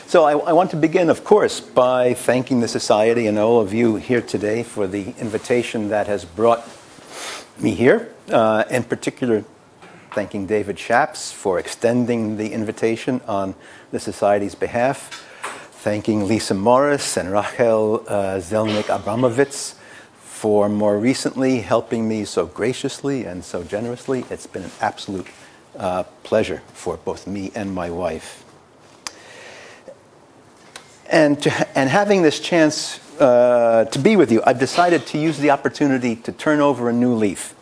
So I want to begin, of course, by thanking the Society and all of you here today for the invitation that has brought me here. In particular, thanking David Schaps for extending the invitation on the Society's behalf. Thanking Lisa Morris and Rachel Zelnick-Abramovitz for more recently helping me so graciously and so generously. It's been an absolute pleasure for both me and my wife. And having this chance to be with you, I've decided to use the opportunity to turn over a new leaf.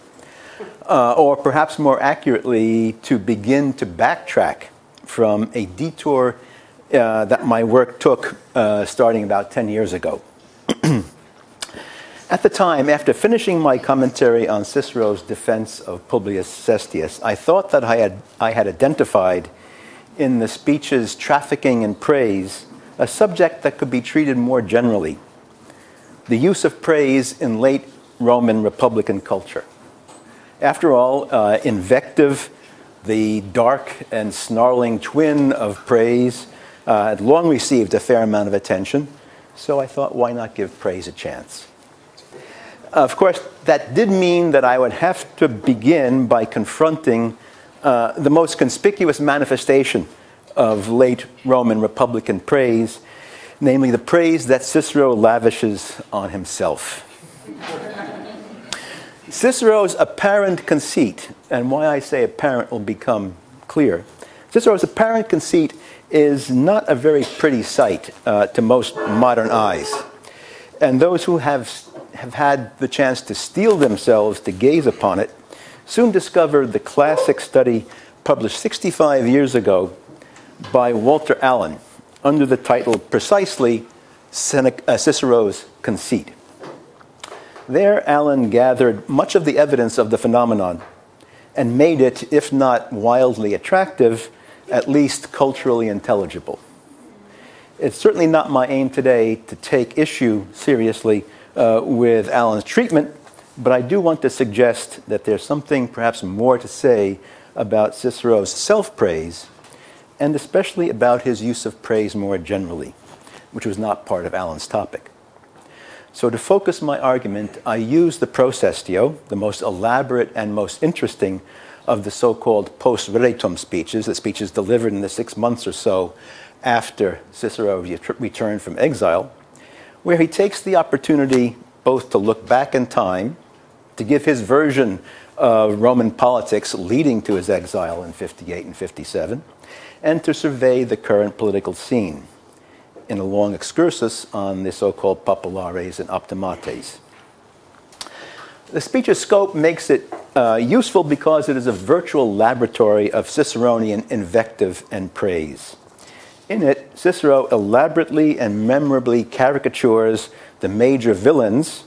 Or perhaps more accurately, to begin to backtrack from a detour that my work took starting about 10 years ago. At the time, after finishing my commentary on Cicero's defense of Publius Cestius, I thought that I had identified in the speech's trafficking in praise a subject that could be treated more generally: the use of praise in late Roman Republican culture. After all, invective, the dark and snarling twin of praise, had long received a fair amount of attention, so I thought, why not give praise a chance? Of course, that did mean that I would have to begin by confronting the most conspicuous manifestation of late Roman Republican praise, namely the praise that Cicero lavishes on himself. Cicero's apparent conceit, and why I say apparent will become clear, Cicero's apparent conceit is not a very pretty sight to most modern eyes. And those who have had the chance to steel themselves to gaze upon it soon discovered the classic study published 65 years ago by Walter Allen under the title precisely Cicero's Conceit. There, Allen gathered much of the evidence of the phenomenon and made it, if not wildly attractive, at least culturally intelligible. It's certainly not my aim today to take issue seriously with Allen's treatment, but I do want to suggest that there's something perhaps more to say about Cicero's self-praise, and especially about his use of praise more generally, which was not part of Allen's topic. So to focus my argument, I use the prosestio, the most elaborate and most interesting of the so-called post-veritum speeches, the speeches delivered in the 6 months or so after Cicero returned from exile, where he takes the opportunity both to look back in time, to give his version of Roman politics leading to his exile in 58 and 57, and to survey the current political scene in a long excursus on the so-called populares and optimates. The speech's scope makes it useful because it is a virtual laboratory of Ciceronian invective and praise. In it, Cicero elaborately and memorably caricatures the major villains,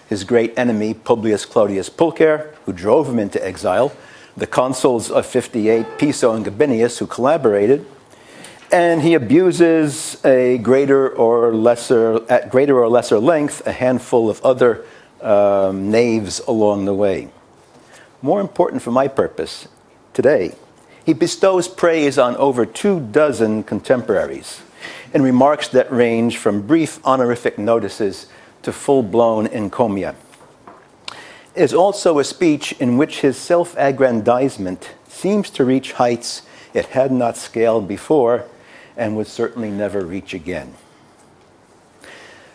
his great enemy Publius Clodius Pulcher, who drove him into exile, the consuls of 58, Piso and Gabinius, who collaborated, and he abuses at greater or lesser length a handful of other knaves along the way. More important for my purpose today, he bestows praise on over 24 contemporaries in remarks that range from brief honorific notices to full-blown encomia. It is also a speech in which his self-aggrandizement seems to reach heights it had not scaled before and would certainly never reach again.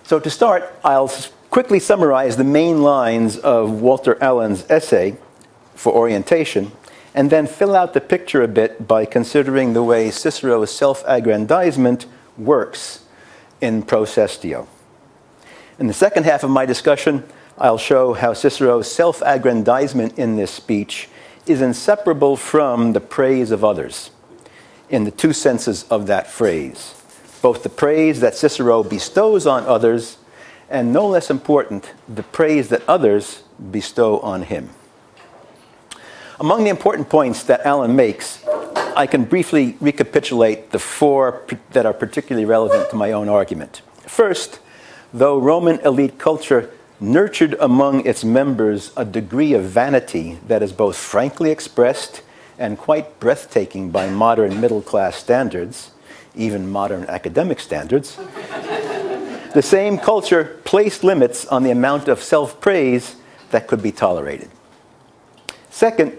So to start, I'll quickly summarize the main lines of Walter Allen's essay for orientation, and then fill out the picture a bit by considering the way Cicero's self-aggrandizement works in prosestio. In the second half of my discussion, I'll show how Cicero's self-aggrandizement in this speech is inseparable from the praise of others, in the two senses of that phrase, both the praise that Cicero bestows on others, and no less important, the praise that others bestow on him. Among the important points that Allen makes, I can briefly recapitulate the four that are particularly relevant to my own argument. First, though Roman elite culture nurtured among its members a degree of vanity that is both frankly expressed and quite breathtaking by modern middle-class standards, even modern academic standards, the same culture placed limits on the amount of self-praise that could be tolerated. Second,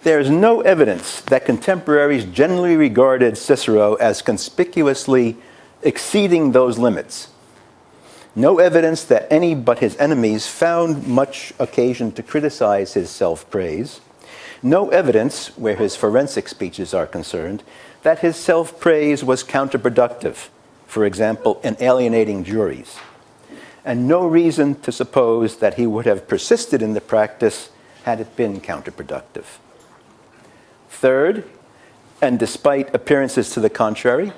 there is no evidence that contemporaries generally regarded Cicero as conspicuously exceeding those limits. No evidence that any but his enemies found much occasion to criticize his self-praise. No evidence, where his forensic speeches are concerned, that his self-praise was counterproductive, for example, in alienating juries. And no reason to suppose that he would have persisted in the practice had it been counterproductive. Third, and despite appearances to the contrary,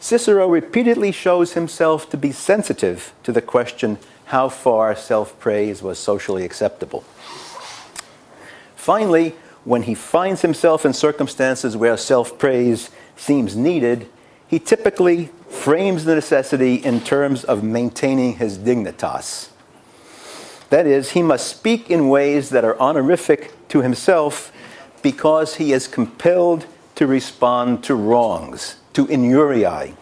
Cicero repeatedly shows himself to be sensitive to the question how far self-praise was socially acceptable. Finally, when he finds himself in circumstances where self-praise seems needed, he typically frames the necessity in terms of maintaining his dignitas. That is, he must speak in ways that are honorific to himself because he is compelled to respond to wrongs, to injuriae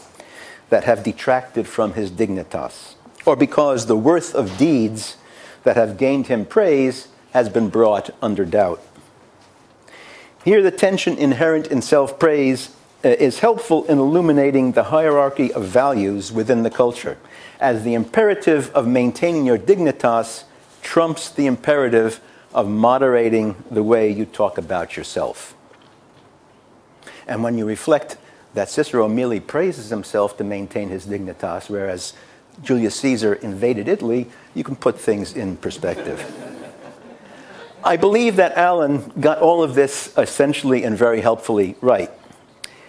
that have detracted from his dignitas, or because the worth of deeds that have gained him praise has been brought under doubt. Here, the tension inherent in self-praise is helpful in illuminating the hierarchy of values within the culture, as the imperative of maintaining your dignitas trumps the imperative of moderating the way you talk about yourself. And when you reflect that Cicero merely praises himself to maintain his dignitas, whereas Julius Caesar invaded Italy, you can put things in perspective. I believe that Allen got all of this essentially and very helpfully right.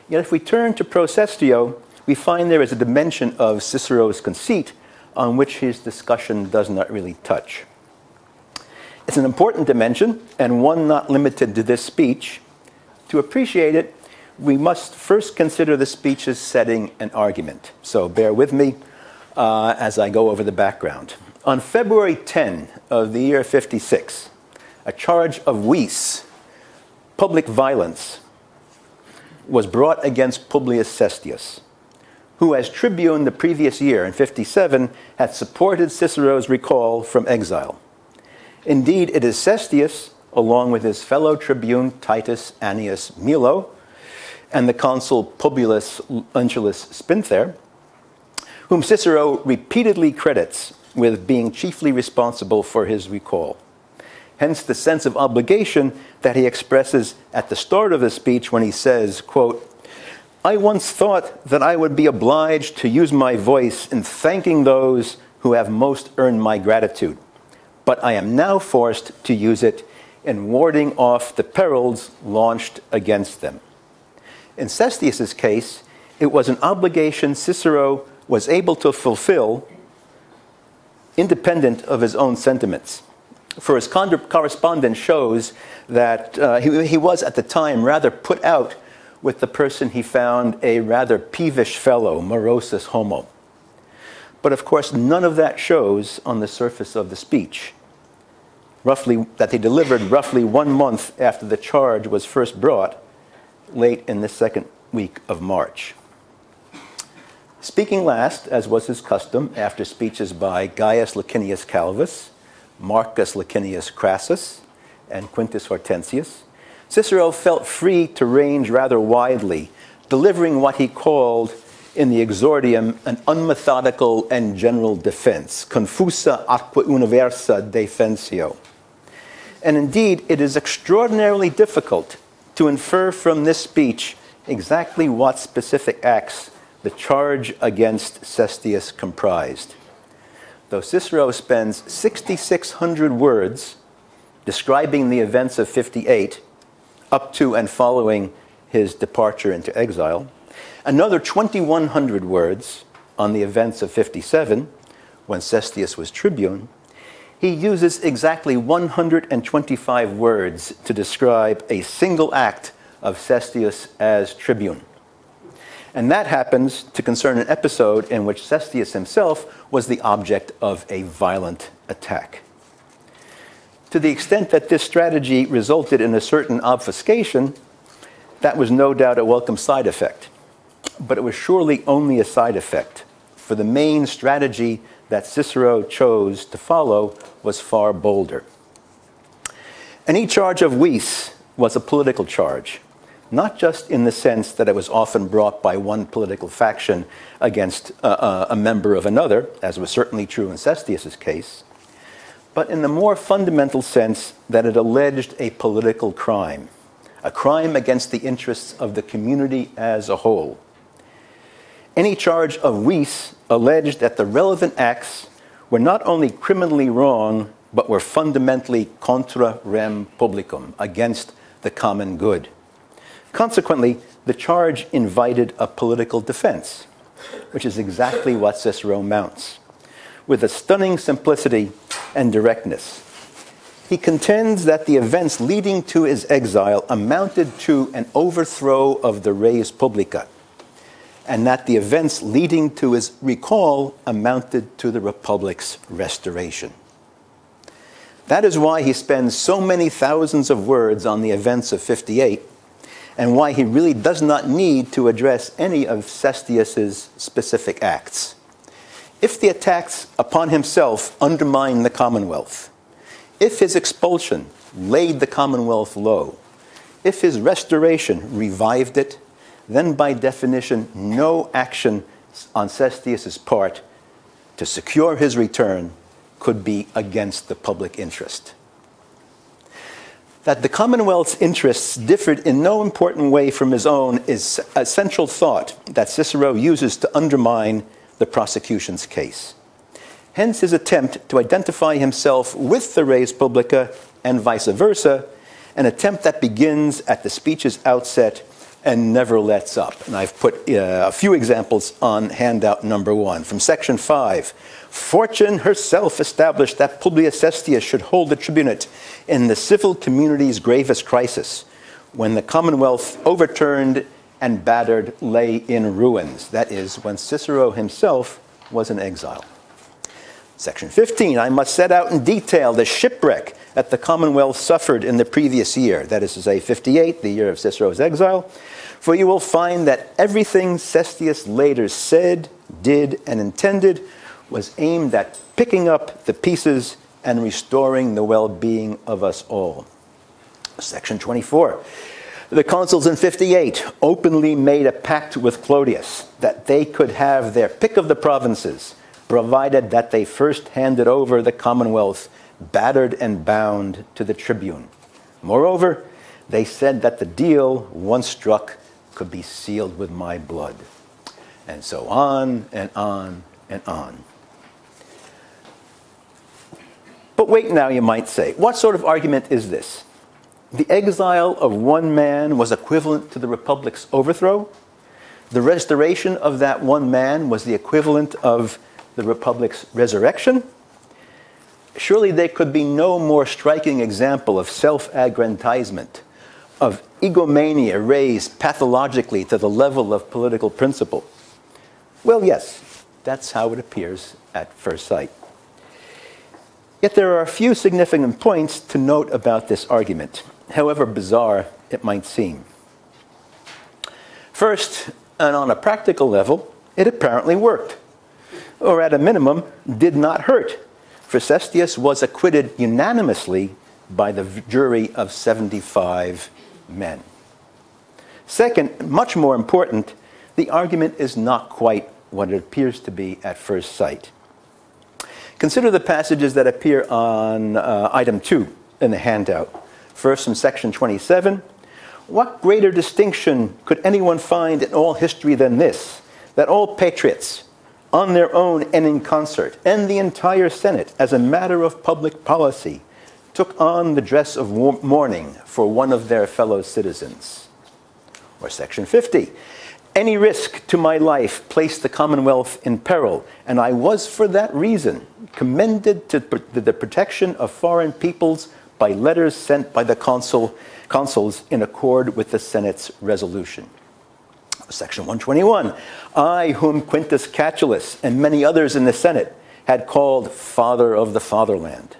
Yet if we turn to Procestio, we find there is a dimension of Cicero's conceit on which his discussion does not really touch. It's an important dimension, and one not limited to this speech. To appreciate it, we must first consider the speech's setting and argument. So bear with me as I go over the background. On February 10 of the year 56, a charge of vis, public violence, was brought against Publius Cestius, who as tribune the previous year, in 57, had supported Cicero's recall from exile. Indeed, it is Cestius, along with his fellow tribune Titus Annius Milo, and the consul Publius Lentulus Spinther, whom Cicero repeatedly credits with being chiefly responsible for his recall. Hence the sense of obligation that he expresses at the start of the speech when he says, quote, "I once thought that I would be obliged to use my voice in thanking those who have most earned my gratitude, but I am now forced to use it in warding off the perils launched against them." In Cestius's case, it was an obligation Cicero was able to fulfill independent of his own sentiments. For his correspondence shows that he was at the time rather put out with the person he found a rather peevish fellow, morosus homo. But of course, none of that shows on the surface of the speech, that he delivered roughly 1 month after the charge was first brought, late in the second week of March. Speaking last, as was his custom, after speeches by Gaius Licinius Calvus, Marcus Licinius Crassus, and Quintus Hortensius, Cicero felt free to range rather widely, delivering what he called in the exordium an unmethodical and general defense, confusa atque universa defensio. And indeed, it is extraordinarily difficult to infer from this speech exactly what specific acts the charge against Cestius comprised. Though Cicero spends 6,600 words describing the events of 58, up to and following his departure into exile, another 2,100 words on the events of 57, when Cestius was tribune, he uses exactly 125 words to describe a single act of Cestius as tribune. And that happens to concern an episode in which Cestius himself was the object of a violent attack. To the extent that this strategy resulted in a certain obfuscation, that was no doubt a welcome side effect. but it was surely only a side effect, for the main strategy that Cicero chose to follow was far bolder. Any charge of vis was a political charge, not just in the sense that it was often brought by one political faction against a member of another, as was certainly true in Cestius's case, but in the more fundamental sense that it alleged a political crime, a crime against the interests of the community as a whole. Any charge of vis alleged that the relevant acts were not only criminally wrong, but were fundamentally contra rem publicum, against the common good. Consequently, the charge invited a political defense, which is exactly what Cicero mounts, with a stunning simplicity and directness. He contends that the events leading to his exile amounted to an overthrow of the res publica, and that the events leading to his recall amounted to the Republic's restoration. That is why he spends so many thousands of words on the events of 58, and why he really does not need to address any of Cestius's specific acts. If the attacks upon himself undermined the Commonwealth, if his expulsion laid the Commonwealth low, if his restoration revived it, then by definition, no action on Cestius's part to secure his return could be against the public interest. That the Commonwealth's interests differed in no important way from his own is a central thought that Cicero uses to undermine the prosecution's case. Hence his attempt to identify himself with the res publica and vice versa, an attempt that begins at the speech's outset and never lets up. And I've put a few examples on handout number 1. From section 5, Fortune herself established that Publius Cestius should hold the tribunate in the civil community's gravest crisis, when the Commonwealth, overturned and battered, lay in ruins. That is, when Cicero himself was in exile. Section 15, I must set out in detail the shipwreck that the Commonwealth suffered in the previous year, that is to say 58, the year of Cicero's exile, for you will find that everything Cestius later said, did, and intended was aimed at picking up the pieces and restoring the well-being of us all. Section 24, the consuls in 58 openly made a pact with Clodius that they could have their pick of the provinces, provided that they first handed over the Commonwealth, battered and bound, to the tribune. Moreover, they said that the deal, once struck, could be sealed with my blood. And so on and on and on. But wait now, you might say, what sort of argument is this? The exile of one man was equivalent to the Republic's overthrow? The restoration of that one man was the equivalent of the Republic's resurrection? Surely there could be no more striking example of self-aggrandizement, of egomania raised pathologically to the level of political principle. Well, yes, that's how it appears at first sight. Yet there are a few significant points to note about this argument, however bizarre it might seem. First, and on a practical level, it apparently worked, or at a minimum, did not hurt, for Cestius was acquitted unanimously by the jury of 75 men. Second, much more important, the argument is not quite what it appears to be at first sight. Consider the passages that appear on item 2 in the handout. First, from section 27, what greater distinction could anyone find in all history than this, that all patriots, on their own and in concert, and the entire Senate, as a matter of public policy, took on the dress of mourning for one of their fellow citizens? Or section 50, any risk to my life placed the Commonwealth in peril, and I was for that reason commended to the protection of foreign peoples by letters sent by the consuls in accord with the Senate's resolution. Section 121, I, whom Quintus Catulus and many others in the Senate had called Father of the Fatherland.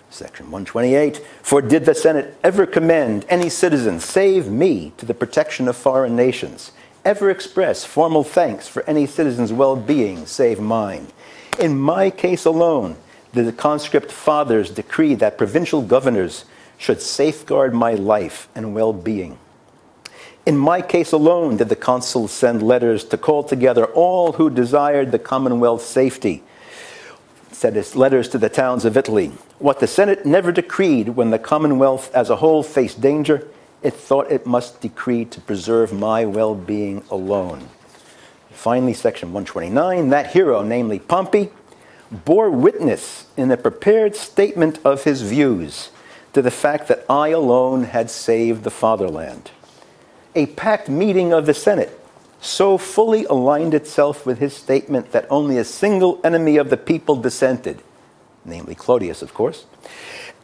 Section 128, for did the Senate ever commend any citizen save me to the protection of foreign nations, ever express formal thanks for any citizen's well-being save mine. In my case alone did the conscript fathers decree that provincial governors should safeguard my life and well-being. In my case alone did the consuls send letters to call together all who desired the Commonwealth's safety. Said his letters to the towns of Italy. What the Senate never decreed when the Commonwealth as a whole faced danger, it thought it must decree to preserve my well-being alone. Finally, section 129, that hero, namely Pompey, bore witness in a prepared statement of his views to the fact that I alone had saved the fatherland. A packed meeting of the Senate so fully aligned itself with his statement that only a single enemy of the people dissented, namely Clodius, of course,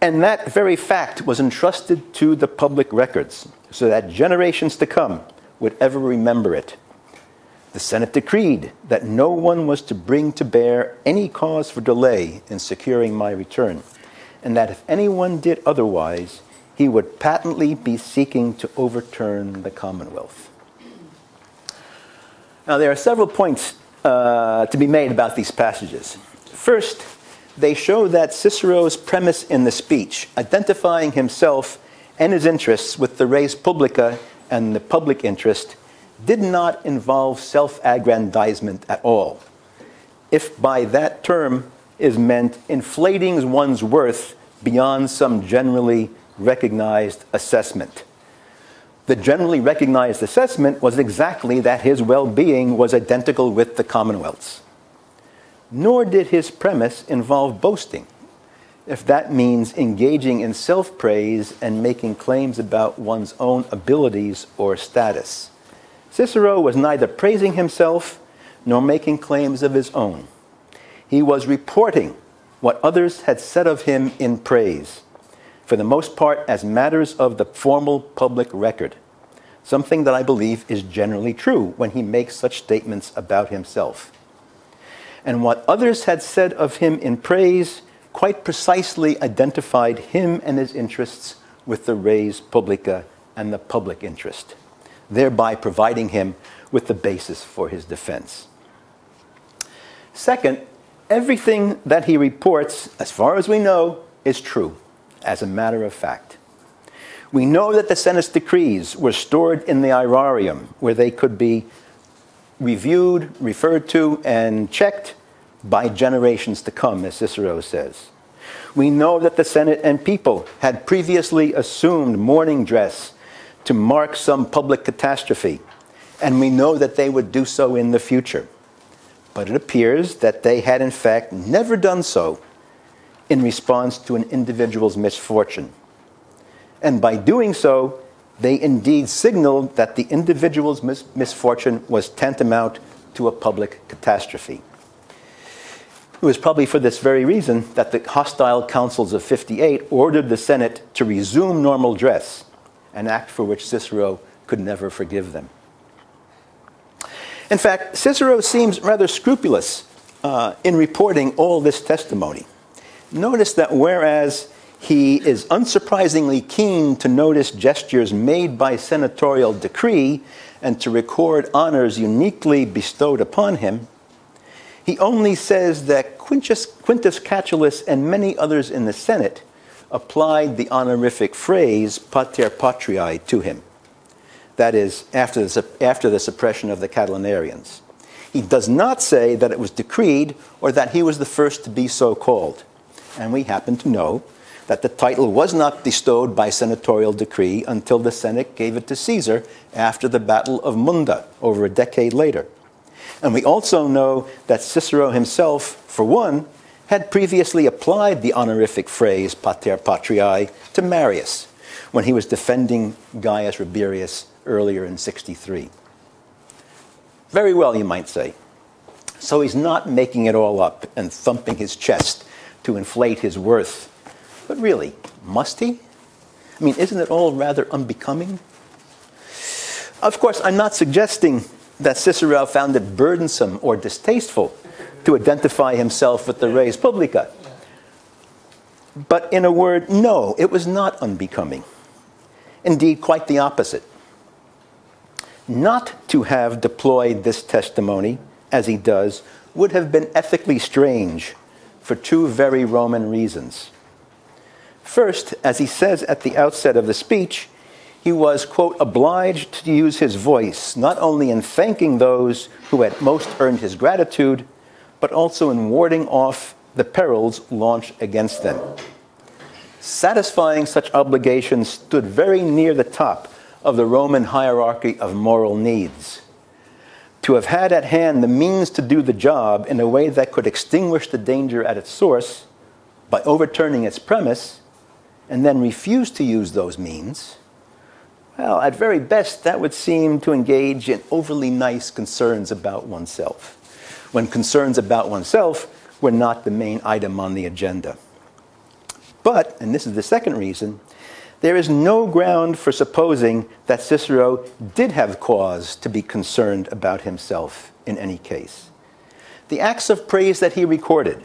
and that very fact was entrusted to the public records so that generations to come would ever remember it. The Senate decreed that no one was to bring to bear any cause for delay in securing my return, and that if anyone did otherwise, he would patently be seeking to overturn the Commonwealth. Now, there are several points to be made about these passages. First, they show that Cicero's premise in the speech, identifying himself and his interests with the res publica and the public interest, did not involve self-aggrandizement at all, if by that term is meant inflating one's worth beyond some generally recognized assessment. The generally recognized assessment was exactly that his well-being was identical with the Commonwealth's. Nor did his premise involve boasting, if that means engaging in self-praise and making claims about one's own abilities or status. Cicero was neither praising himself nor making claims of his own. He was reporting what others had said of him in praise, for the most part as matters of the formal public record, something that I believe is generally true when he makes such statements about himself. And what others had said of him in praise quite precisely identified him and his interests with the res publica and the public interest, thereby providing him with the basis for his defense. Second, everything that he reports, as far as we know, is true, as a matter of fact. We know that the Senate's decrees were stored in the aerarium, where they could be reviewed, referred to, and checked by generations to come, as Cicero says. We know that the Senate and people had previously assumed mourning dress to mark some public catastrophe, and we know that they would do so in the future. But it appears that they had in fact never done so in response to an individual's misfortune. And by doing so, they indeed signaled that the individual's misfortune was tantamount to a public catastrophe. It was probably for this very reason that the hostile councils of 58 ordered the Senate to resume normal dress, an act for which Cicero could never forgive them. In fact, Cicero seems rather scrupulous in reporting all this testimony. Notice that whereas he is unsurprisingly keen to notice gestures made by senatorial decree and to record honors uniquely bestowed upon him, he only says that Quintus Catulus and many others in the Senate applied the honorific phrase pater patriae to him. That is, after the suppression of the Catilinarians. He does not say that it was decreed or that he was the first to be so called. And we happen to know that the title was not bestowed by senatorial decree until the Senate gave it to Caesar after the Battle of Munda, over a decade later. And we also know that Cicero himself, for one, had previously applied the honorific phrase pater patriae to Marius when he was defending Gaius Rabirius earlier in 63. Very well, you might say. So he's not making it all up and thumping his chest to inflate his worth. But really, must he? I mean, isn't it all rather unbecoming? Of course, I'm not suggesting that Cicero found it burdensome or distasteful to identify himself with the res publica. But in a word, no, it was not unbecoming. Indeed, quite the opposite. Not to have deployed this testimony, as he does, would have been ethically strange for two very Roman reasons. First, as he says at the outset of the speech, he was, quote, obliged to use his voice, not only in thanking those who had most earned his gratitude, but also in warding off the perils launched against them. Satisfying such obligations stood very near the top of the Roman hierarchy of moral needs. To have had at hand the means to do the job in a way that could extinguish the danger at its source by overturning its premise, and then refuse to use those means, well, at very best, that would seem to engage in overly nice concerns about oneself, when concerns about oneself were not the main item on the agenda. But, and this is the second reason, there is no ground for supposing that Cicero did have cause to be concerned about himself in any case. The acts of praise that he recorded,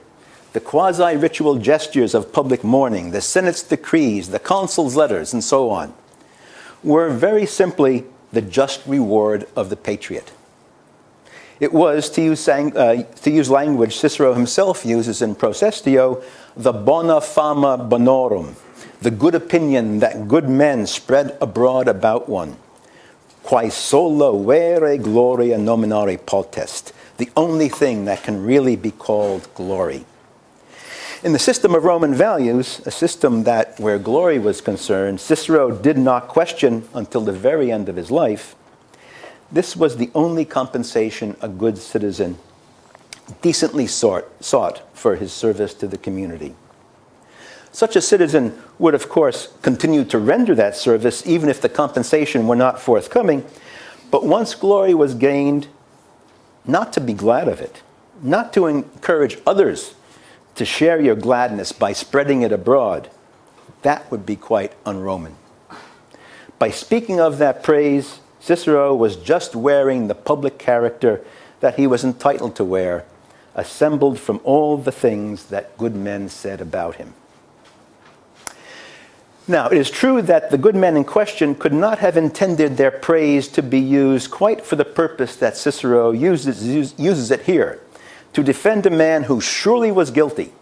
the quasi-ritual gestures of public mourning, the Senate's decrees, the consul's letters, and so on, were very simply the just reward of the patriot. It was, to use language Cicero himself uses in Procestio, the bona fama bonorum, the good opinion that good men spread abroad about one. Quae solo vere gloria nominare potest, the only thing that can really be called glory. In the system of Roman values, a system that, where glory was concerned, Cicero did not question until the very end of his life, this was the only compensation a good citizen decently sought for his service to the community. Such a citizen would, of course, continue to render that service even if the compensation were not forthcoming, but once glory was gained, not to be glad of it, not to encourage others to share your gladness by spreading it abroad, that would be quite un-Roman. By speaking of that praise, Cicero was just wearing the public character that he was entitled to wear, assembled from all the things that good men said about him. Now, it is true that the good men in question could not have intended their praise to be used quite for the purpose that Cicero uses it here, to defend a man who surely was guilty,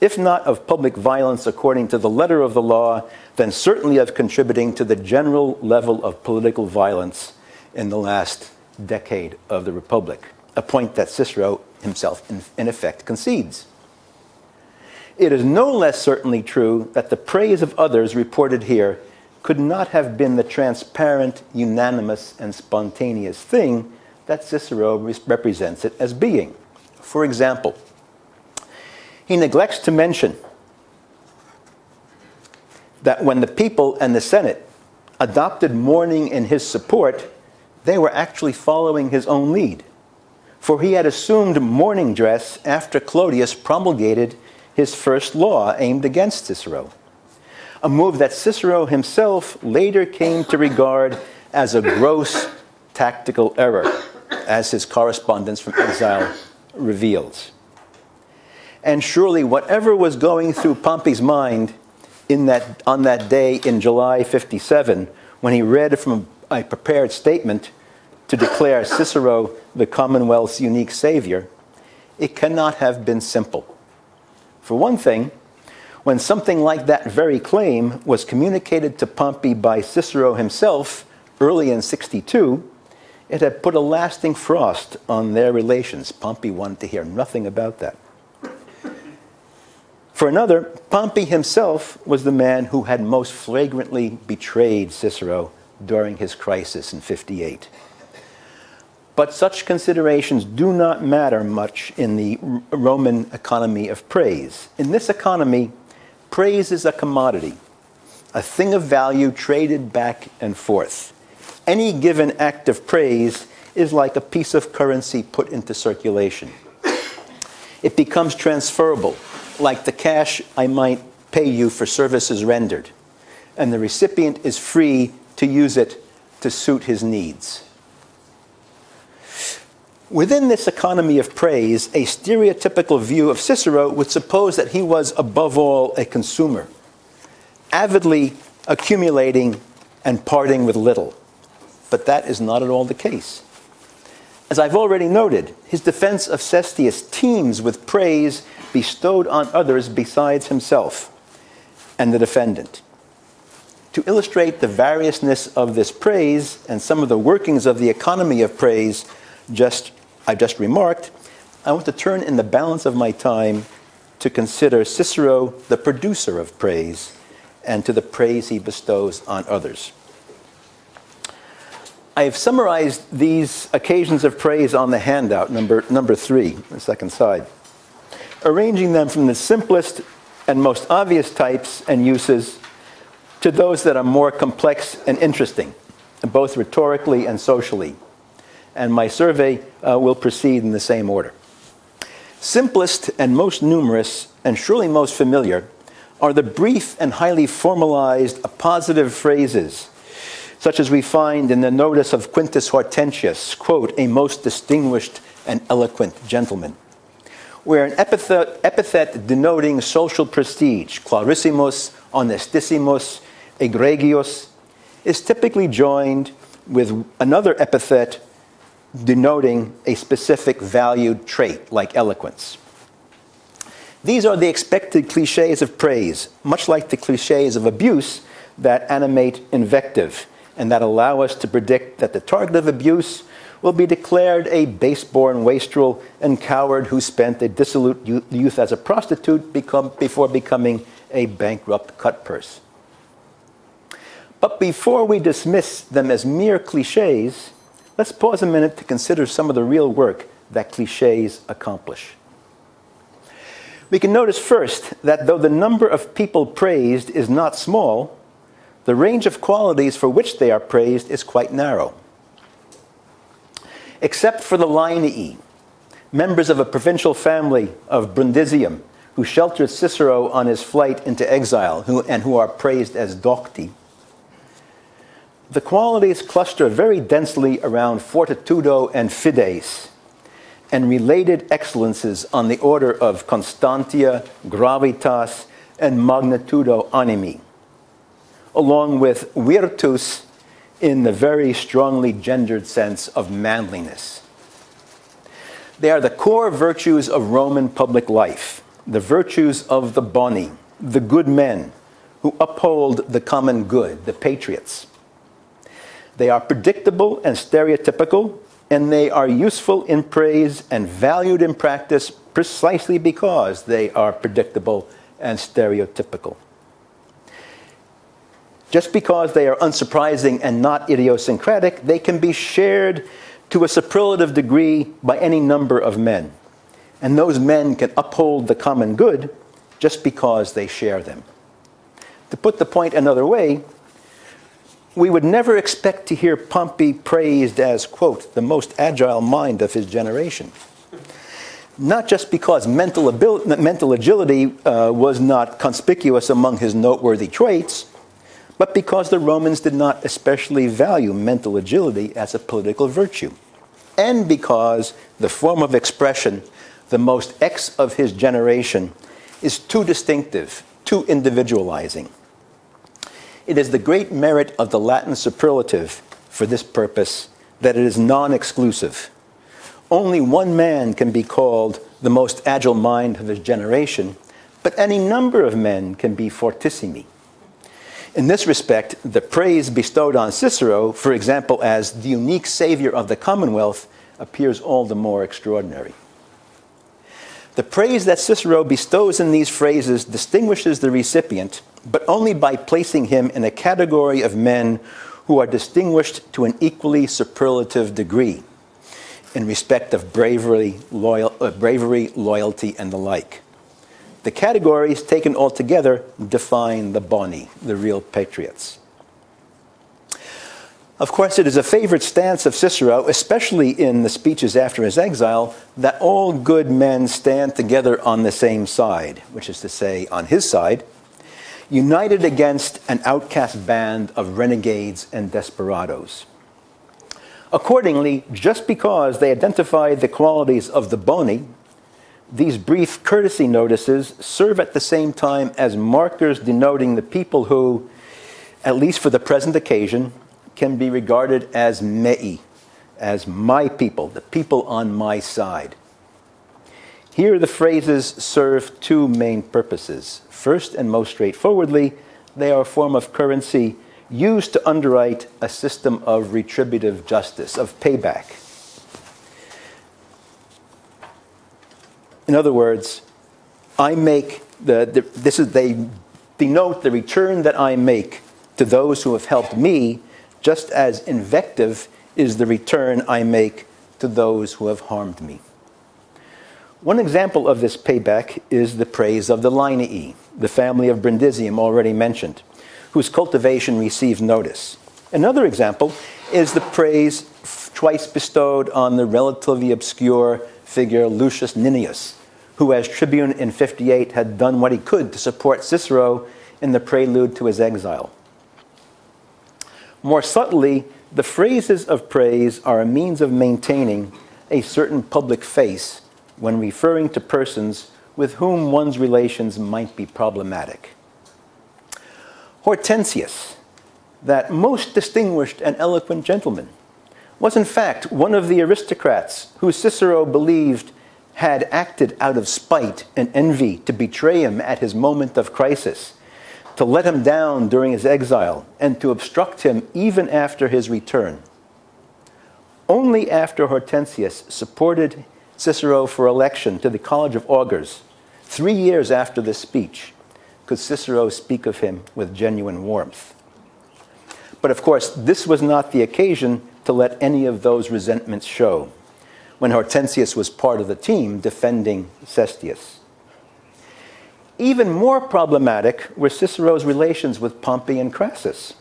if not of public violence according to the letter of the law, then certainly of contributing to the general level of political violence in the last decade of the Republic, a point that Cicero himself in effect concedes. It is no less certainly true that the praise of others reported here could not have been the transparent, unanimous, and spontaneous thing that Cicero represents it as being. For example, he neglects to mention that when the people and the Senate adopted mourning in his support, they were actually following his own lead. For he had assumed mourning dress after Clodius promulgated his first law aimed against Cicero, a move that Cicero himself later came to regard as a gross tactical error, as his correspondence from exile reveals. And surely whatever was going through Pompey's mind on that day in July 57, when he read from a prepared statement to declare Cicero the Commonwealth's unique savior, it cannot have been simple. For one thing, when something like that very claim was communicated to Pompey by Cicero himself early in 62, it had put a lasting frost on their relations. Pompey wanted to hear nothing about that. For another, Pompey himself was the man who had most flagrantly betrayed Cicero during his crisis in 58. But such considerations do not matter much in the Roman economy of praise. In this economy, praise is a commodity, a thing of value traded back and forth. Any given act of praise is like a piece of currency put into circulation. It becomes transferable, like the cash I might pay you for services rendered, and the recipient is free to use it to suit his needs. Within this economy of praise, a stereotypical view of Cicero would suppose that he was above all a consumer, avidly accumulating and parting with little. but that is not at all the case. As I've already noted, his defense of Cestius teems with praise bestowed on others besides himself and the defendant. To illustrate the variousness of this praise and some of the workings of the economy of praise I just remarked, I want to turn in the balance of my time to consider Cicero the producer of praise and to the praise he bestows on others. I have summarized these occasions of praise on the handout, number 3, the second side, arranging them from the simplest and most obvious types and uses to those that are more complex and interesting, both rhetorically and socially. And my survey will proceed in the same order. Simplest and most numerous, and surely most familiar, are the brief and highly formalized appositive phrases, such as we find in the notice of Quintus Hortensius, quote, a most distinguished and eloquent gentleman, where an epithet denoting social prestige, clarissimus, honestissimus, egregius, is typically joined with another epithet denoting a specific valued trait, like eloquence. These are the expected cliches of praise, much like the cliches of abuse that animate invective and that allow us to predict that the target of abuse will be declared a base-born wastrel and coward who spent a dissolute youth as a prostitute before becoming a bankrupt cutpurse. But before we dismiss them as mere cliches, let's pause a minute to consider some of the real work that cliches accomplish. We can notice first that though the number of people praised is not small, the range of qualities for which they are praised is quite narrow. Except for the Laenii, members of a provincial family of Brundisium who sheltered Cicero on his flight into exile and who are praised as docti, the qualities cluster very densely around fortitudo and fides, and related excellences on the order of constantia, gravitas, and magnitudo animi, along with virtus in the very strongly gendered sense of manliness. They are the core virtues of Roman public life, the virtues of the boni, the good men who uphold the common good, the patriots. They are predictable and stereotypical, and they are useful in praise and valued in practice precisely because they are predictable and stereotypical. Just because they are unsurprising and not idiosyncratic, they can be shared to a superlative degree by any number of men. And those men can uphold the common good just because they share them. To put the point another way, we would never expect to hear Pompey praised as, quote, the most agile mind of his generation. Not just because mental agility was not conspicuous among his noteworthy traits, but because the Romans did not especially value mental agility as a political virtue, and because the form of expression, the most X of his generation, is too distinctive, too individualizing. It is the great merit of the Latin superlative for this purpose that it is non-exclusive. Only one man can be called the most agile mind of his generation, but any number of men can be fortissimi. In this respect, the praise bestowed on Cicero, for example, as the unique savior of the Commonwealth, appears all the more extraordinary. The praise that Cicero bestows in these phrases distinguishes the recipient, but only by placing him in a category of men who are distinguished to an equally superlative degree in respect of bravery, loyalty, and the like. The categories taken altogether define the boni, the real patriots. Of course, it is a favorite stance of Cicero, especially in the speeches after his exile, that all good men stand together on the same side, which is to say, on his side, united against an outcast band of renegades and desperados. Accordingly, just because they identify the qualities of the boni, these brief courtesy notices serve at the same time as markers denoting the people who, at least for the present occasion, can be regarded as mei, as my people, the people on my side. Here the phrases serve two main purposes. First, and most straightforwardly, they are a form of currency used to underwrite a system of retributive justice, of payback. In other words, I make they denote the return that I make to those who have helped me, just as invective is the return I make to those who have harmed me. One example of this payback is the praise of the Linnaei, the family of Brindisium already mentioned, whose cultivation received notice. Another example is the praise twice bestowed on the relatively obscure figure Lucius Ninius, who as tribune in 58 had done what he could to support Cicero in the prelude to his exile. More subtly, the phrases of praise are a means of maintaining a certain public face when referring to persons with whom one's relations might be problematic. Hortensius, that most distinguished and eloquent gentleman, was in fact one of the aristocrats who Cicero believed had acted out of spite and envy to betray him at his moment of crisis, to let him down during his exile, and to obstruct him even after his return. Only after Hortensius supported Cicero for election to the College of Augurs, 3 years after this speech, could Cicero speak of him with genuine warmth. But of course, this was not the occasion to let any of those resentments show, when Hortensius was part of the team defending Cestius. Even more problematic were Cicero's relations with Pompey and Crassus,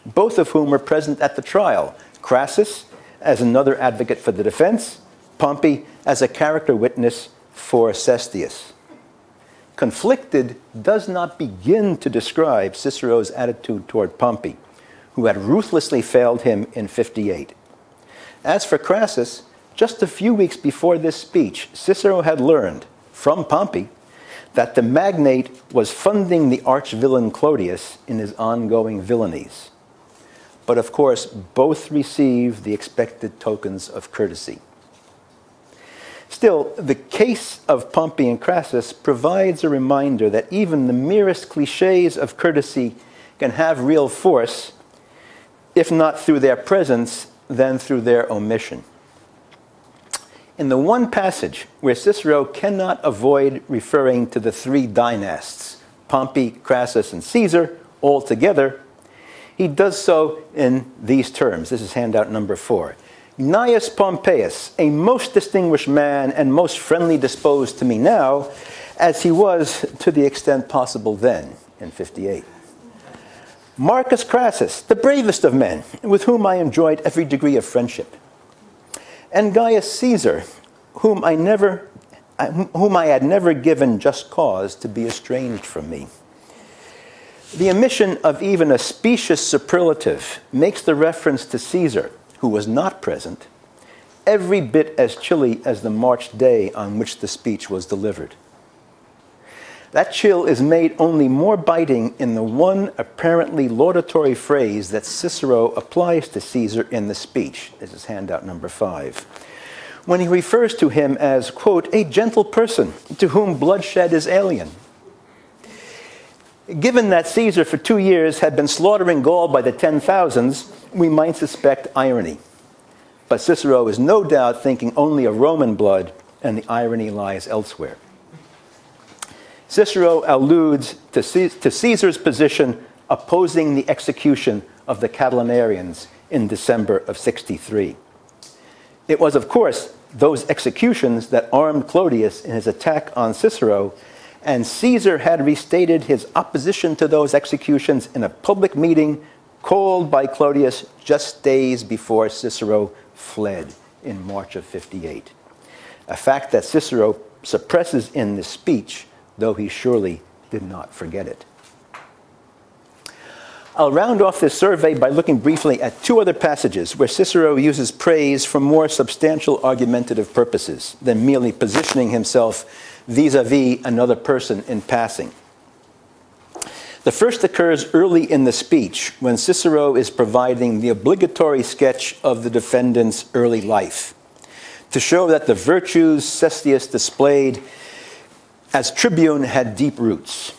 both of whom were present at the trial. Crassus as another advocate for the defense, Pompey as a character witness for Cestius. Conflicted does not begin to describe Cicero's attitude toward Pompey, who had ruthlessly failed him in 58. As for Crassus, just a few weeks before this speech, Cicero had learned from Pompey that the magnate was funding the arch-villain Clodius in his ongoing villainies. But of course, both received the expected tokens of courtesy. Still, the case of Pompey and Crassus provides a reminder that even the merest cliches of courtesy can have real force, if not through their presence, then through their omission. In the one passage where Cicero cannot avoid referring to the three dynasts, Pompey, Crassus, and Caesar, all together, he does so in these terms. This is handout number 4. Gnaeus Pompeius, a most distinguished man and most friendly disposed to me now, as he was to the extent possible then, in 58. Marcus Crassus, the bravest of men, with whom I enjoyed every degree of friendship. And Gaius Caesar, whom I had never given just cause to be estranged from me. The omission of even a specious superlative makes the reference to Caesar, who was not present, every bit as chilly as the March day on which the speech was delivered. That chill is made only more biting in the one apparently laudatory phrase that Cicero applies to Caesar in the speech. This is handout number 5. When he refers to him as, quote, a gentle person to whom bloodshed is alien. Given that Caesar for 2 years had been slaughtering Gaul by the 10,000s, we might suspect irony. But Cicero is no doubt thinking only of Roman blood, and the irony lies elsewhere. Cicero alludes to Caesar's position opposing the execution of the Catilinarians in December of 63. It was, of course, those executions that armed Clodius in his attack on Cicero, and Caesar had restated his opposition to those executions in a public meeting called by Clodius just days before Cicero fled in March of 58. A fact that Cicero suppresses in this speech, though he surely did not forget it. I'll round off this survey by looking briefly at 2 other passages where Cicero uses praise for more substantial argumentative purposes than merely positioning himself vis-a-vis another person in passing. The first occurs early in the speech when Cicero is providing the obligatory sketch of the defendant's early life to show that the virtues Cestius displayed as tribune had deep roots.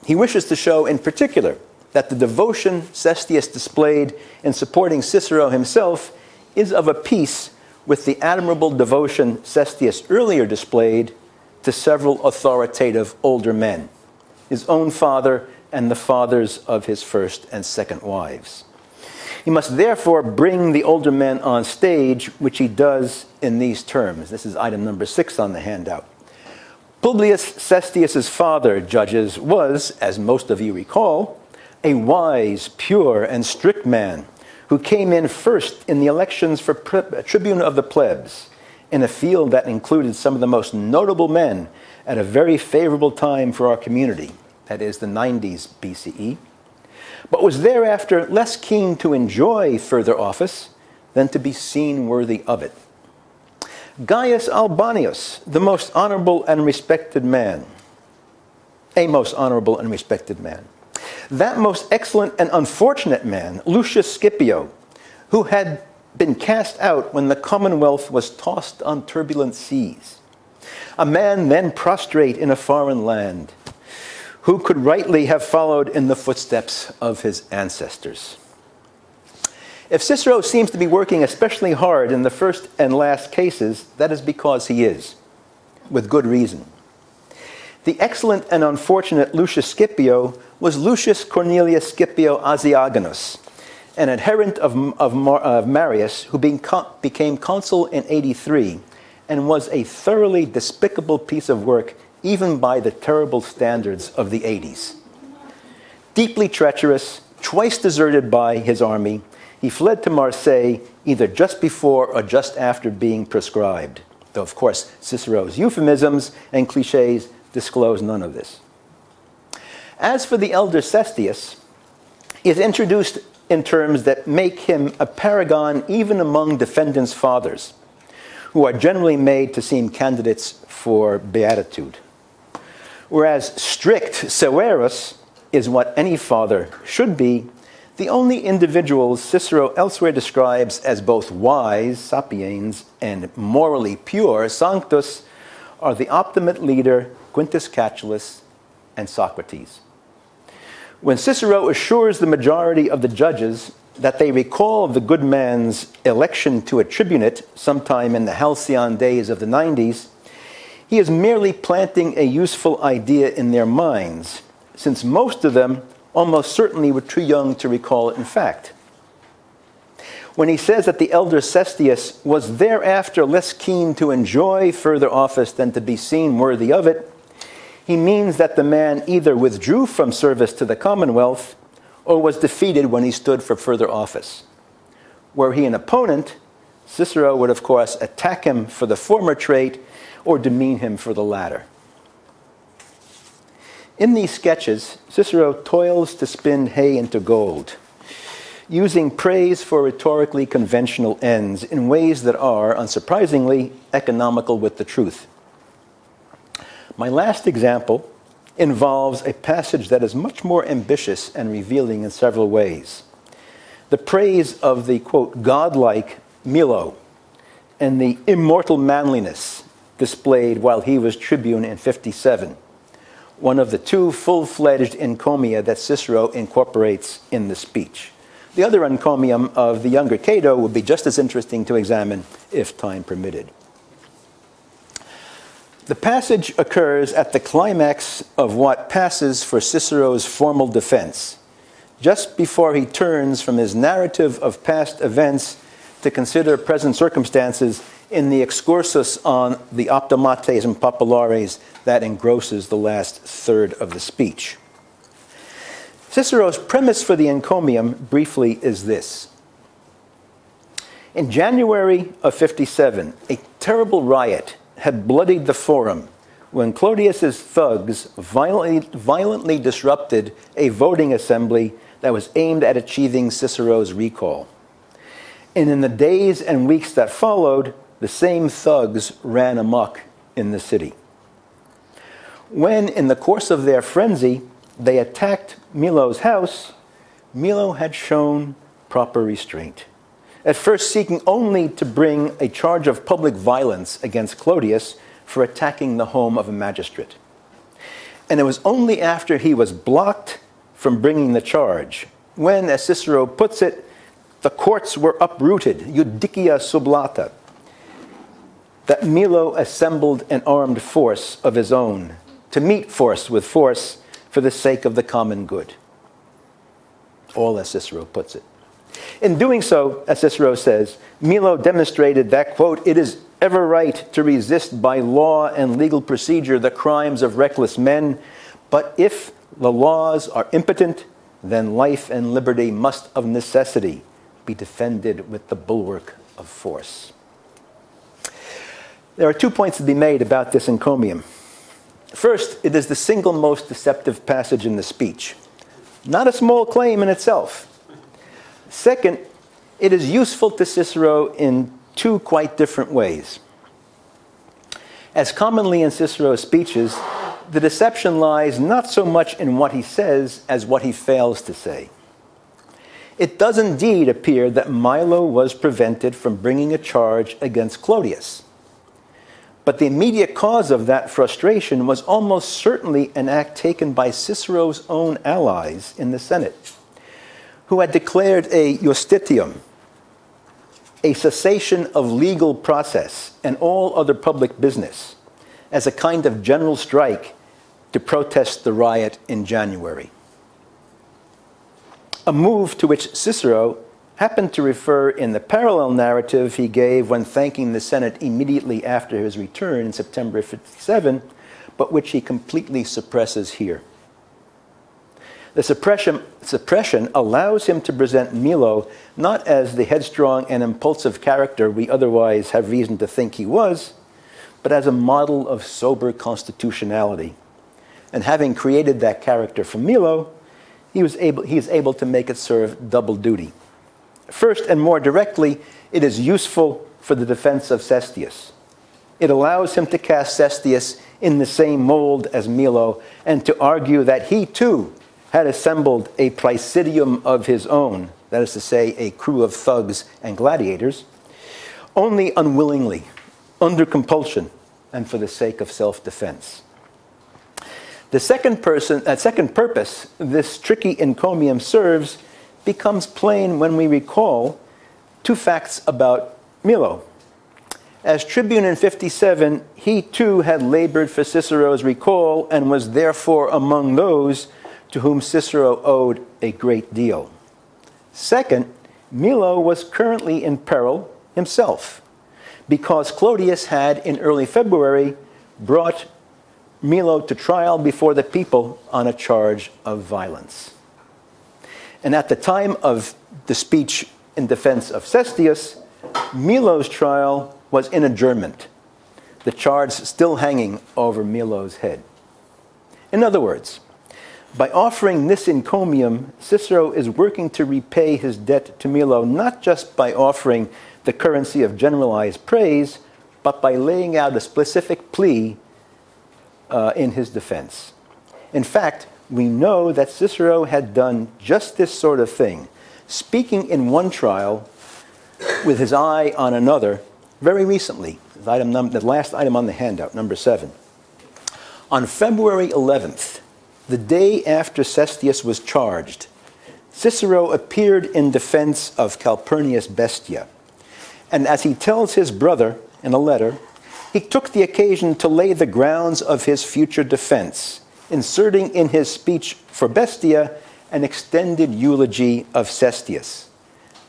He wishes to show in particular that the devotion Cestius displayed in supporting Cicero himself is of a piece with the admirable devotion Cestius earlier displayed to several authoritative older men, his own father and the fathers of his first and second wives. He must therefore bring the older men on stage, which he does in these terms. This is item number 6 on the handout. Publius Cestius's father, judges, was, as most of you recall, a wise, pure, and strict man who came in first in the elections for tribune of the plebs in a field that included some of the most notable men at a very favorable time for our community, that is, the 90s BCE, but was thereafter less keen to enjoy further office than to be seen worthy of it. Gaius Albanius, the most honorable and respected man, a most honorable and respected man. That most excellent and unfortunate man, Lucius Scipio, who had been cast out when the Commonwealth was tossed on turbulent seas. A man then prostrate in a foreign land, who could rightly have followed in the footsteps of his ancestors. If Cicero seems to be working especially hard in the first and last cases, that is because he is, with good reason. The excellent and unfortunate Lucius Scipio was Lucius Cornelius Scipio Asiagonus, an adherent of Marius who became consul in 83 and was a thoroughly despicable piece of work even by the terrible standards of the 80s. Deeply treacherous, twice deserted by his army, he fled to Marseille either just before or just after being proscribed, though of course Cicero's euphemisms and cliches disclose none of this. As for the elder Cestius, he is introduced in terms that make him a paragon even among defendants' fathers, who are generally made to seem candidates for beatitude. Whereas strict Severus is what any father should be, the only individuals Cicero elsewhere describes as both wise, sapiens, and morally pure, sanctus, are the optimate leader, Quintus Catullus, and Socrates. When Cicero assures the majority of the judges that they recall the good man's election to a tribunate sometime in the halcyon days of the 90s, he is merely planting a useful idea in their minds, since most of them almost certainly were too young to recall it in fact. When he says that the elder Cestius was thereafter less keen to enjoy further office than to be seen worthy of it, he means that the man either withdrew from service to the Commonwealth or was defeated when he stood for further office. Were he an opponent, Cicero would of course attack him for the former trait or demean him for the latter. In these sketches, Cicero toils to spin hay into gold, using praise for rhetorically conventional ends in ways that are, unsurprisingly, economical with the truth. My last example involves a passage that is much more ambitious and revealing in several ways. The praise of the, quote, godlike Milo and the immortal manliness displayed while he was tribune in 57, one of the two full-fledged encomia that Cicero incorporates in the speech. The other encomium of the younger Cato would be just as interesting to examine if time permitted. The passage occurs at the climax of what passes for Cicero's formal defense, just before he turns from his narrative of past events to consider present circumstances in the excursus on the optimates and populares that engrosses the last third of the speech. Cicero's premise for the encomium, briefly, is this. In January of 57, a terrible riot had bloodied the Forum when Clodius's thugs violently disrupted a voting assembly that was aimed at achieving Cicero's recall. And in the days and weeks that followed, the same thugs ran amok in the city. When, in the course of their frenzy, they attacked Milo's house, Milo had shown proper restraint, at first seeking only to bring a charge of public violence against Clodius for attacking the home of a magistrate. And it was only after he was blocked from bringing the charge, when, as Cicero puts it, the courts were uprooted, judicia sublata, that Milo assembled an armed force of his own to meet force with force for the sake of the common good. All as Cicero puts it. In doing so, as Cicero says, Milo demonstrated that, quote, "it is ever right to resist by law and legal procedure the crimes of reckless men, but if the laws are impotent, then life and liberty must of necessity be defended with the bulwark of force." There are 2 points to be made about this encomium. First, it is the single most deceptive passage in the speech. Not a small claim in itself. Second, it is useful to Cicero in 2 quite different ways. As commonly in Cicero's speeches, the deception lies not so much in what he says as what he fails to say. It does indeed appear that Milo was prevented from bringing a charge against Clodius. But the immediate cause of that frustration was almost certainly an act taken by Cicero's own allies in the Senate, who had declared a justitium, a cessation of legal process and all other public business, as a kind of general strike to protest the riot in January. A move to which Cicero happened to refer in the parallel narrative he gave when thanking the Senate immediately after his return in September 57, but which he completely suppresses here. The suppression allows him to present Milo not as the headstrong and impulsive character we otherwise have reason to think he was, but as a model of sober constitutionality. And having created that character from Milo, he is able to make it serve double duty. First, and more directly, it is useful for the defense of Cestius. It allows him to cast Cestius in the same mold as Milo and to argue that he too had assembled a praesidium of his own, that is to say, a crew of thugs and gladiators, only unwillingly, under compulsion, and for the sake of self-defense. The second purpose this tricky encomium serves becomes plain when we recall 2 facts about Milo. As tribune in 57, he too had labored for Cicero's recall and was therefore among those to whom Cicero owed a great deal. Second, Milo was currently in peril himself, because Clodius had, in early February, brought Milo to trial before the people on a charge of violence. And at the time of the speech in defense of Cestius, Milo's trial was in adjournment, the charge still hanging over Milo's head. In other words, by offering this encomium, Cicero is working to repay his debt to Milo not just by offering the currency of generalized praise, but by laying out a specific plea in his defense. In fact, we know that Cicero had done just this sort of thing, speaking in one trial with his eye on another very recently, the last item on the handout, number 7. On February 11th, the day after Cestius was charged, Cicero appeared in defense of Calpurnius Bestia. And as he tells his brother in a letter, he took the occasion to lay the grounds of his future defense, inserting in his speech for Bestia an extended eulogy of Cestius,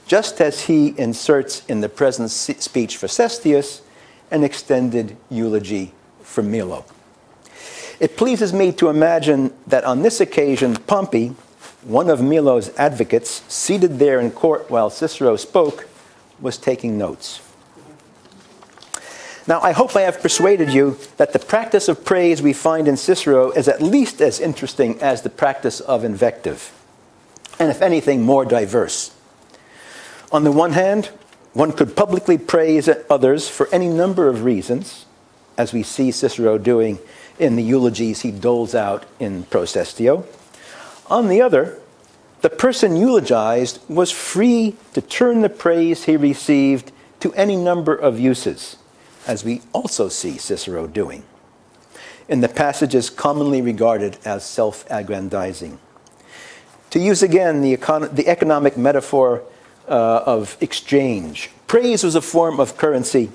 just as he inserts in the present speech for Cestius an extended eulogy for Milo. It pleases me to imagine that on this occasion, Pompey, one of Milo's advocates, seated there in court while Cicero spoke, was taking notes. Now, I hope I have persuaded you that the practice of praise we find in Cicero is at least as interesting as the practice of invective, and if anything, more diverse. On the one hand, one could publicly praise others for any number of reasons, as we see Cicero doing in the eulogies he doles out in Procestio. On the other, the person eulogized was free to turn the praise he received to any number of uses, as we also see Cicero doing in the passages commonly regarded as self-aggrandizing. To use again the economic metaphor of exchange, praise was a form of currency,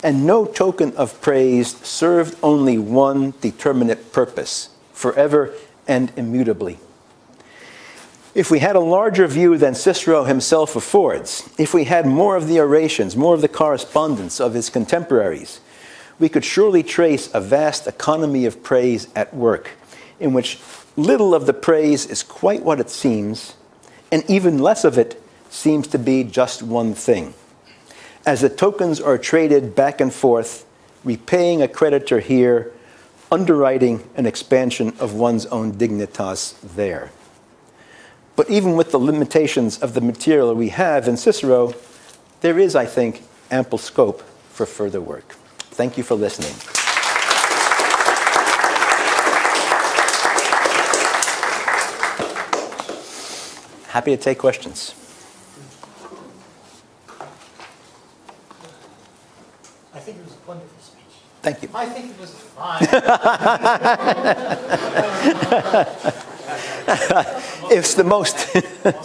and no token of praise served only one determinate purpose, forever and immutably. If we had a larger view than Cicero himself affords, if we had more of the orations, more of the correspondence of his contemporaries, we could surely trace a vast economy of praise at work, in which little of the praise is quite what it seems, and even less of it seems to be just one thing. As the tokens are traded back and forth, repaying a creditor here, underwriting an expansion of one's own dignitas there. But even with the limitations of the material we have in Cicero, there is, I think, ample scope for further work. Thank you for listening. Happy to take questions. I think it was a wonderful speech. Thank you. I think it was fine. It's the most. Did you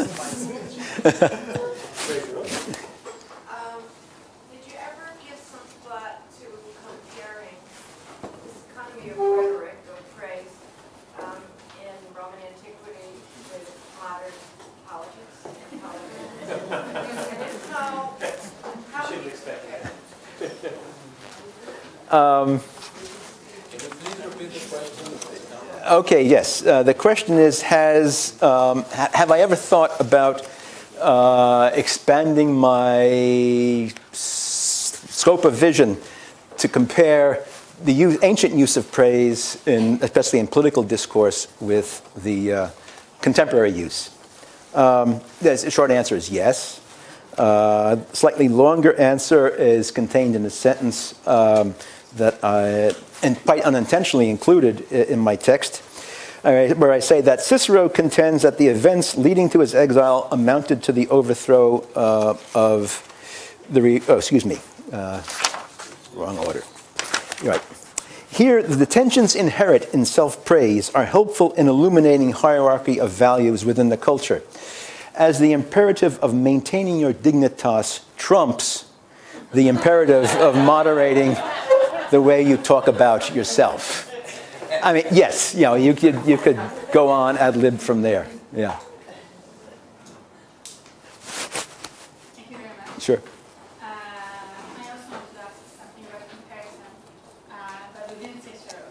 ever give some thought to comparing this economy of rhetoric or phrase in Roman antiquity with modern politics and politics? And if so, how would you compare? Okay, yes. The question is, have I ever thought about expanding my scope of vision to compare the ancient use of praise, especially in political discourse, with the contemporary use? The short answer is yes. Slightly longer answer is contained in a sentence that I quite unintentionally included in my text, where I say that Cicero contends that the events leading to his exile amounted to the overthrow of the... wrong order. You're right. Here, the tensions inherent in self-praise are helpful in illuminating hierarchy of values within the culture, as the imperative of maintaining your dignitas trumps the imperative of moderating the way you talk about yourself. I mean, yes, you could go on ad lib from there. Yeah. Thank you very much. Sure. I also wanted to ask something about comparison, but within Cicero.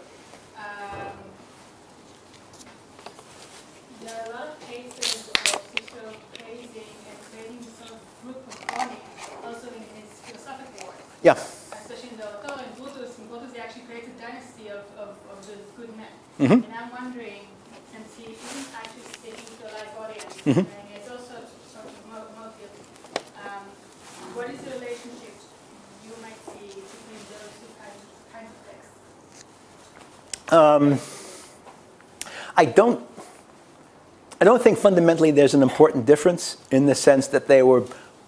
There are a lot of cases of Cicero praising and creating this sort of group of audience, also in his philosophical work. Yeah. Especially in the Author and Brutus, they actually create a dynasty of those good men. Mm-hmm. And I'm wondering, since he isn't actually speaking to a live audience, Mm-hmm. and he has also sort of motive, what is the relationship you might see between those two kinds of texts? I don't think fundamentally there's an important difference in the sense that they were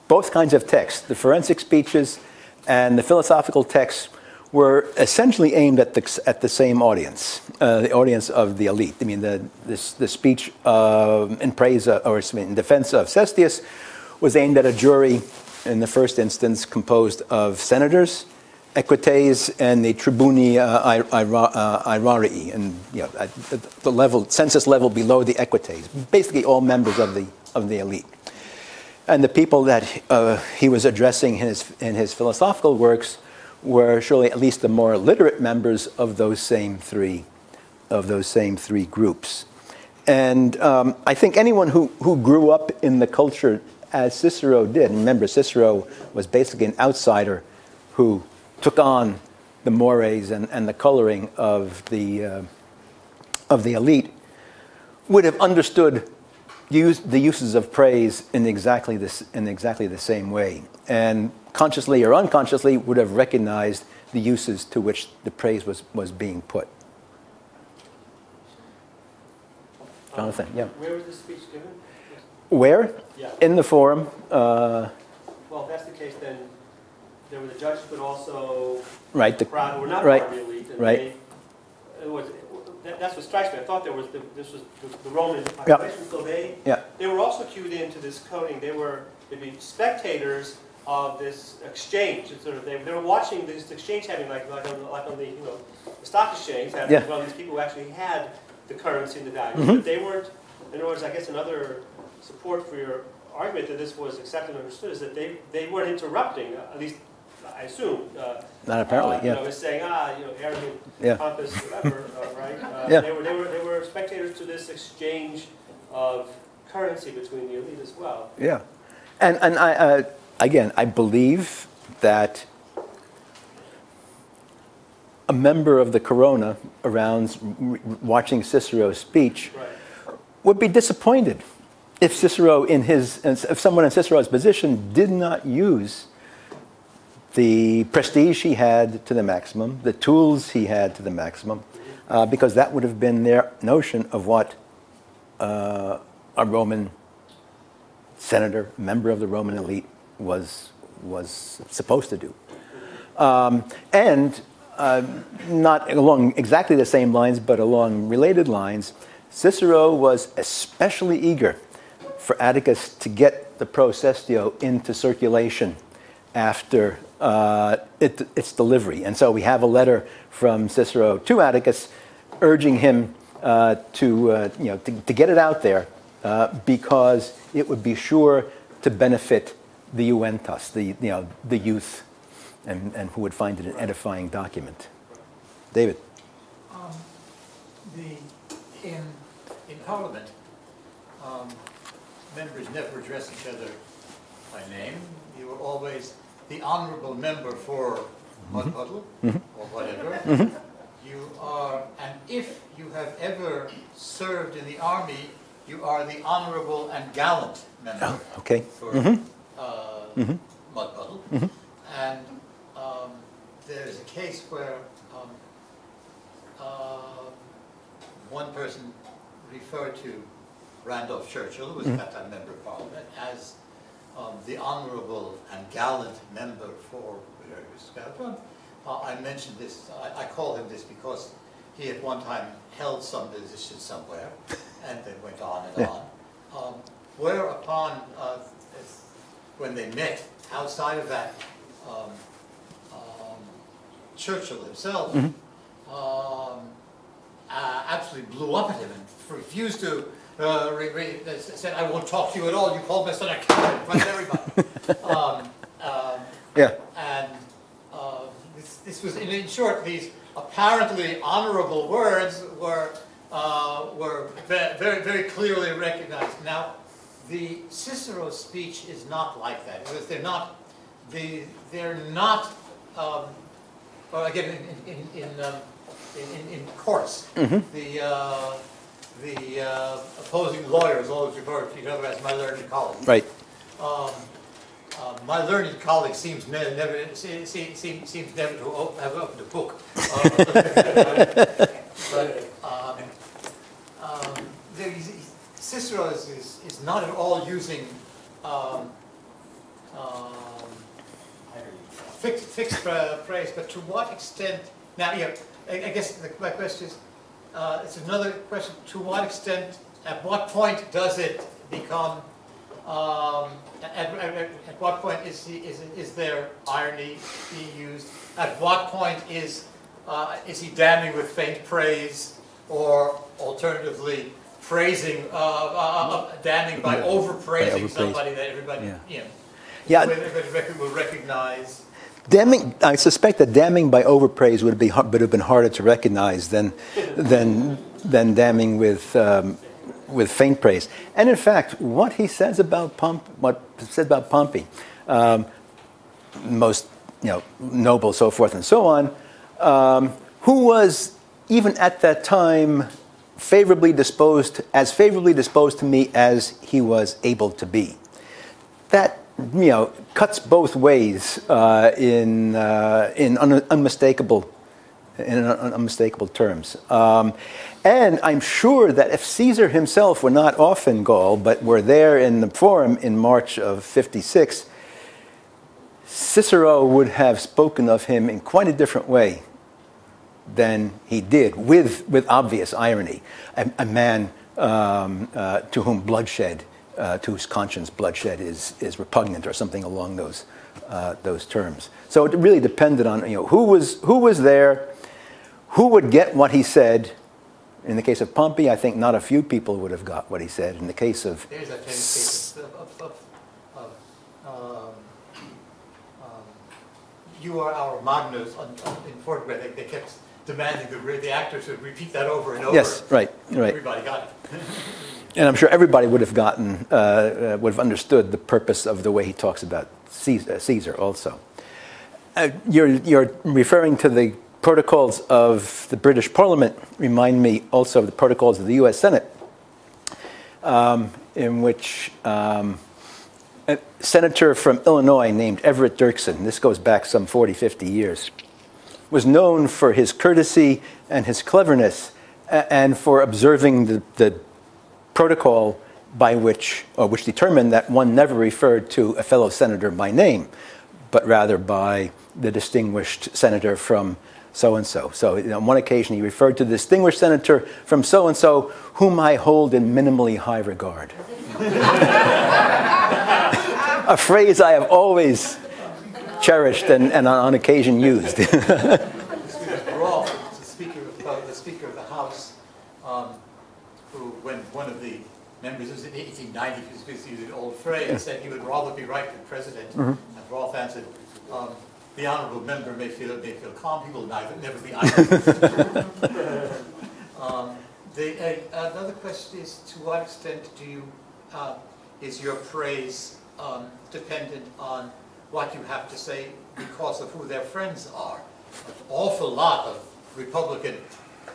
both kinds of texts. The forensic speeches and the philosophical texts were essentially aimed at the same audience, the audience of the elite. I mean, the speech in praise in defense of Cestius was aimed at a jury in the first instance composed of senators, equites, and the tribuni aerarii, and at the level, census level below the equites, basically all members of the elite. And the people that he was addressing in his philosophical works were surely at least the more literate members of those same three groups. And I think anyone who grew up in the culture as Cicero did, and remember Cicero was basically an outsider who took on the mores and the coloring of the elite, would have understood the uses of praise in exactly the same way, and consciously or unconsciously would have recognized the uses to which the praise was being put. Jonathan, yeah. Where was this speech given? Where? Yeah. In the forum. Well, if that's the case, then there were the judges, but also Right. the crowd who were not right. part of the elite. And Right. That's what strikes me. I thought this was the Roman population, so they were also cued into this coding. They'd be spectators of this exchange. It's sort of they were watching this exchange happening like on the the stock exchange happening. Well, these people who actually had the currency and the value, but they weren't. In other words, I guess another support for your argument that this was accepted and understood is that they weren't interrupting. At least I assume. Not apparently. It's saying arrogant, pompous, whatever. Right. They were spectators to this exchange of currency between the elite as well. Yeah, and I again, I believe that a member of the Corona around watching Cicero's speech would be disappointed if Cicero, if someone in Cicero's position did not use the prestige he had to the maximum, the tools he had to the maximum, because that would have been their notion of what a Roman senator, member of the Roman elite, was supposed to do. And not along exactly the same lines, but along related lines, Cicero was especially eager for Atticus to get the Procestio into circulation after its delivery. And so we have a letter from Cicero to Atticus urging him to get it out there because it would be sure to benefit the Juventus, the youth, and who would find it an edifying document. David. In Parliament, members never address each other by name. You were always the honourable member for Mudpuddle or whatever. You are, and if you have ever served in the army, you are the honourable and gallant member for Mudpuddle. And there's a case where one person referred to Randolph Churchill, who was at that time member of Parliament, as the honourable and gallant member for Scotland. I mentioned this, I call him this because he at one time held some position somewhere and then went on and on. Whereupon, when they met outside of that, Churchill himself absolutely blew up at him and refused to, said, "I won't talk to you at all. You called my son a coward in front of everybody." And this was, in short, these apparently honourable words were very, very clearly recognized. Now, the Cicero speech is not like that. Because they're not. Well, again, in courts, the opposing lawyers always refer to each other as my learned colleague. Right. My learned colleague seems never to have opened a book. Cicero is not at all using fixed phrase, but to what extent? Now, I guess my question is, it's another question. To what extent? At what point does it become? At what point is there irony being used? At what point is he damning with faint praise, or alternatively praising, damning by overpraising somebody that everybody everybody will recognize? Damning, I suspect that damning by overpraise would have been harder to recognize than damning with faint praise. And in fact, what he says about Pompey, most noble, so forth and so on, who was even at that time favorably disposed to me as he was able to be. That cuts both ways in unmistakable in unmistakable terms. And I'm sure that if Caesar himself were not off in Gaul, but were there in the Forum in March of 56, Cicero would have spoken of him in quite a different way than he did, with obvious irony. A man to whom bloodshed, to whose conscience bloodshed is repugnant, or something along those terms. So it really depended on who was there, who would get what he said. In the case of Pompey, I think not a few people would have got what he said. In the case of... There's that famous case you are our Magnus in Fort where they kept demanding the actors would repeat that over and over. Yes, right. Everybody got it. And I'm sure everybody would have gotten, would have understood the purpose of the way he talks about Caesar also. You're referring to the protocols of the British Parliament, remind me also of the protocols of the U.S. Senate, in which a senator from Illinois named Everett Dirksen, this goes back some 40, 50 years, was known for his courtesy and his cleverness and for observing the protocol by which determined that one never referred to a fellow senator by name, but rather by the distinguished senator from so-and-so. So on one occasion he referred to the distinguished senator from so-and-so, whom I hold in minimally high regard. A phrase I have always cherished and on occasion used. Rolf, the Speaker of the House, who, when one of the members, it was in 1890, he was using an old phrase, said he would rather be right than president. And Rolf answered, the honourable member may feel calm, he will never be either. Another question is, to what extent is your praise dependent on what you have to say because of who their friends are? An awful lot of Republican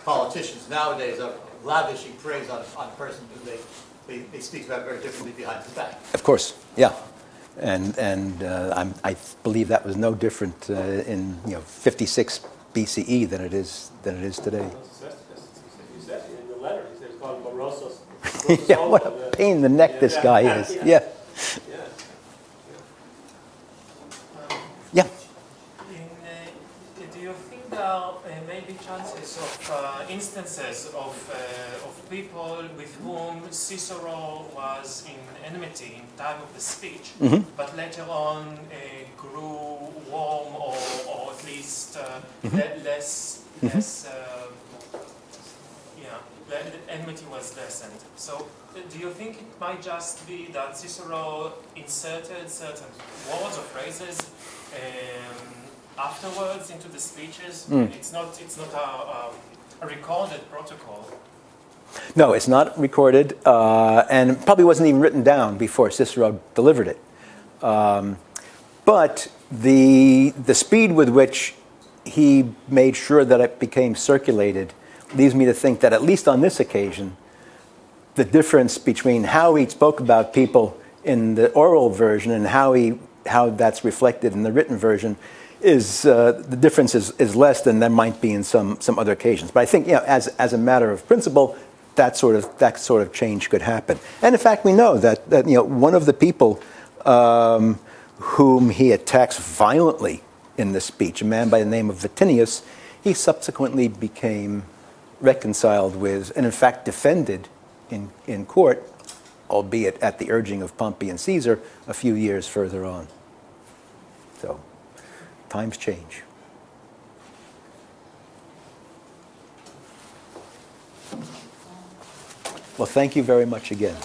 politicians nowadays are lavishing praise on a person who they speak about very differently behind his back. Of course, yeah. And I believe that was no different in 56 BCE than it is today. He said in the letter, he says it's called Morosos. Yeah, what a pain in the neck this guy is. Yeah. Yeah. Do you think there may be chances of instances of people with whom Cicero was in enmity in time of the speech, but later on grew warm or at least less enmity was lessened? So do you think it might just be that Cicero inserted certain words or phrases afterwards into the speeches? It's not a recorded protocol. No, it's not recorded, and probably wasn't even written down before Cicero delivered it. But the speed with which he made sure that it became circulated leads me to think that at least on this occasion, the difference between how he spoke about people in the oral version and how that's reflected in the written version is the difference is less than there might be in some other occasions. But I think as a matter of principle, that sort of change could happen. And in fact, we know that one of the people whom he attacks violently in this speech, a man by the name of Vatinius, he subsequently became reconciled with, and in fact defended in court, albeit at the urging of Pompey and Caesar, a few years further on. So, times change. Well, thank you very much again.